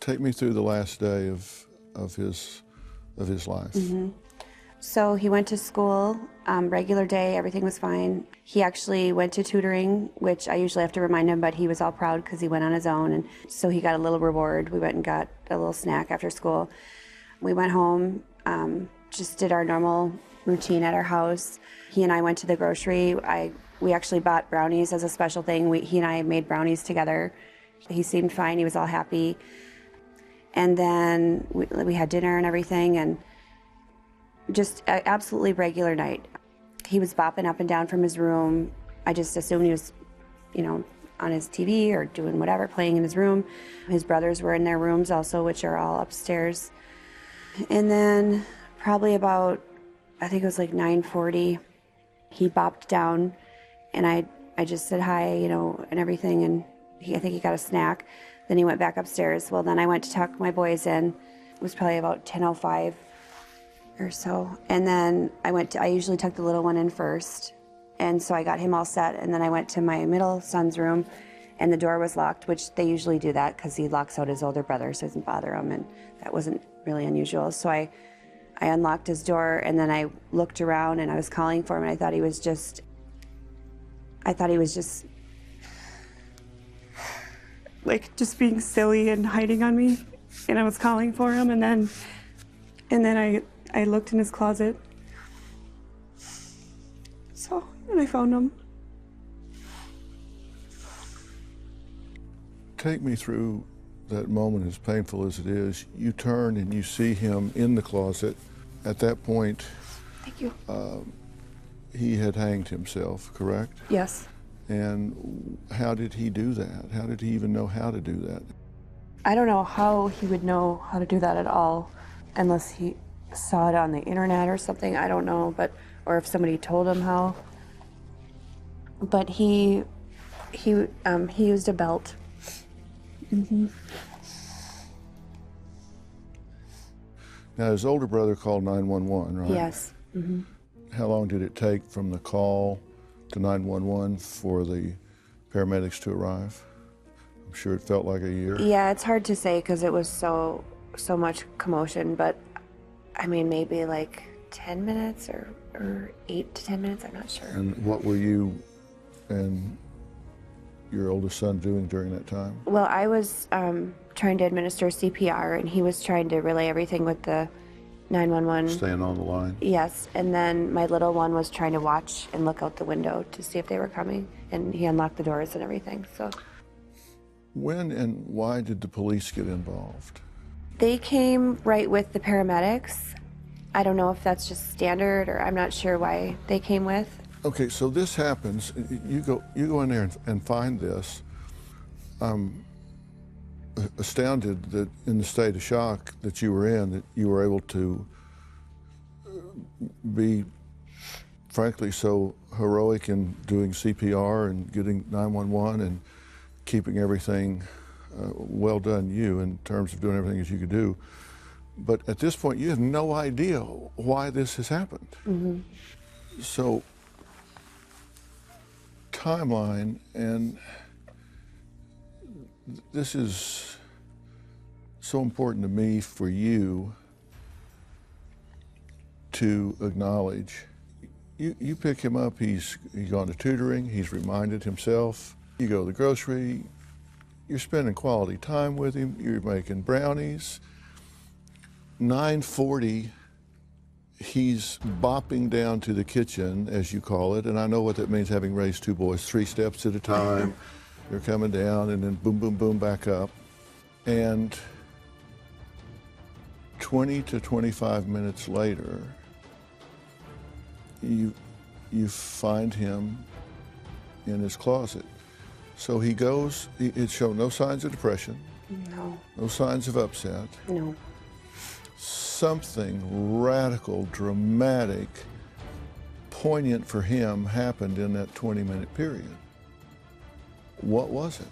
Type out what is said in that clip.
Take me through the last day of his life. Mm-hmm. So he went to school, regular day, everything was fine. He actually went to tutoring, which I usually have to remind him, but he was all proud because he went on his own, and so he got a little reward. We went and got a little snack after school. We went home, just did our normal routine at our house. He and I went to the grocery. We actually bought brownies as a special thing. He and I made brownies together. He seemed fine, he was all happy. And then we had dinner and everything, and just an absolutely regular night. He was bopping up and down from his room. I just assumed he was, on his TV or doing whatever, playing in his room. His brothers were in their rooms also, which are all upstairs. And then probably about, I think it was like 9:40, he bopped down, and I just said hi, and everything, and I think he got a snack. Then he went back upstairs. Well, then I went to tuck my boys in. It was probably about 10:05 or so. And then I usually tuck the little one in first. And so I got him all set, and then I went to my middle son's room, and the door was locked, which they usually do that because he locks out his older brother so it doesn't bother him, and that wasn't really unusual. So I unlocked his door, and then I looked around, and I was calling for him, and I thought he was just like just being silly and hiding on me, and I was calling for him, and then I looked in his closet, and I found him. Take me through that moment, as painful as it is. You turn and you see him in the closet. At that point, Thank you. He had hanged himself, correct? Yes. And how did he do that? How did he even know how to do that? I don't know how he would know how to do that at all, unless he saw it on the internet or something. I don't know, or if somebody told him how. But he used a belt. Mm-hmm. Now, his older brother called 911, right? Yes. Mm-hmm. How long did it take from the call to 911 for the paramedics to arrive? I'm sure it felt like a year. Yeah, it's hard to say because it was so much commotion, but I mean, maybe like 10 minutes or 8 to 10 minutes, I'm not sure. And what were you and your oldest son doing during that time? Well, I was trying to administer CPR, and he was trying to relay everything with the 911. Staying on the line? Yes, and then my little one was trying to watch and look out the window to see if they were coming, and he unlocked the doors and everything, so. When and why did the police get involved? They came right with the paramedics. I don't know if that's just standard, or I'm not sure why they came with. Okay, so this happens. You go in there and find this. I'm astounded that in the state of shock that you were in, that you were able to be, frankly, so heroic in doing CPR and getting 911 and keeping everything well done, you, in terms of doing everything as you could do. But at this point, you have no idea why this has happened. Mm-hmm. So, timeline, and this is so important to me for you to acknowledge. You pick him up, he's gone to tutoring, he's reminded himself. You go to the grocery, you're spending quality time with him, you're making brownies. 9:40, he's bopping down to the kitchen, as you call it, and I know what that means, having raised two boys, 3 steps at a time. They're coming down, and then boom, boom, boom, back up. And 20 to 25 minutes later, you find him in his closet. So he goes, it showed no signs of depression. No. No signs of upset. No. Something radical, dramatic, poignant for him happened in that 20-minute period. What was it?